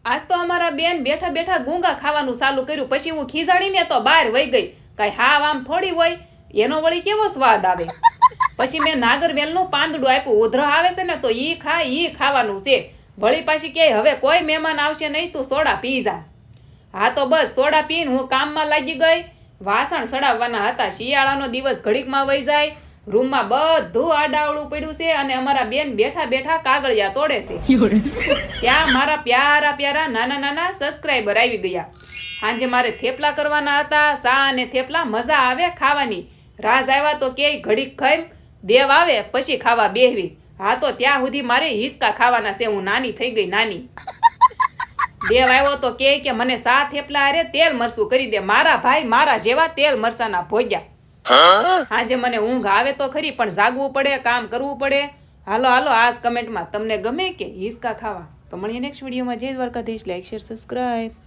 આજ તો અમારા બેન બેઠા બેઠા ગુંગા ખાવાનું ચાલુ કર્યું. પછી હું ખીજાડીને તો બહાર વહી ગઈ. કઈ હાવ આમ થોડી હોય, એનો વળી કેવો સ્વાદ આવે. પછી મેં નાગરવેલનું પાંદડું આપ્યું. ઉધરા આવે છે ને તો ઈ ખાવાનું છે. વળી પાછી કે હવે કોઈ મહેમાન આવશે નહીં, તું સોડા પી જા. હા તો બસ સોડા પીને હું કામમાં લાગી ગઈ. વાસણ સડાવવાના હતા. શિયાળાનો દિવસ ઘડીકમાં વહી જાય. રૂમમાં બધું આડાવડું પડ્યું છે અને અમારા બેન બેઠા બેઠા કાગળિયા તોડે છે. ત્યાં મારા પ્યારા પ્યારા નાના નાના સબસ્ક્રાઈબર આવી ગયા. સાંજે મારે થેપલા કરવાના હતા. સા અને થેપલા મજા આવે ખાવાની. રાજ આવ્યા તો કે ઘડીક ખાઈ દેવ આવે પછી ખાવા બેહવી. હા તો ત્યાં સુધી મારે હિસકા ખાવાના છે. હું નાની થઈ ગઈ નાની. દેવ આવ્યો તો કે મને સા થેપલા હારે તેલ મરચું કરી દે. મારા ભાઈ મારા જેવા તેલ મરચાના ભોગ્યા. હાજે મને ઊંઘ આવે તો ખરી, પણ જાગવું પડે, કામ કરવું પડે. હાલો હાલો આજ કમેન્ટમાં તમને ગમે કે હિસકા ખાવા. તો મળીએ નેક્સ્ટ વિડીયોમાં. જય દ્વારકાધીશ. Like share subscribe.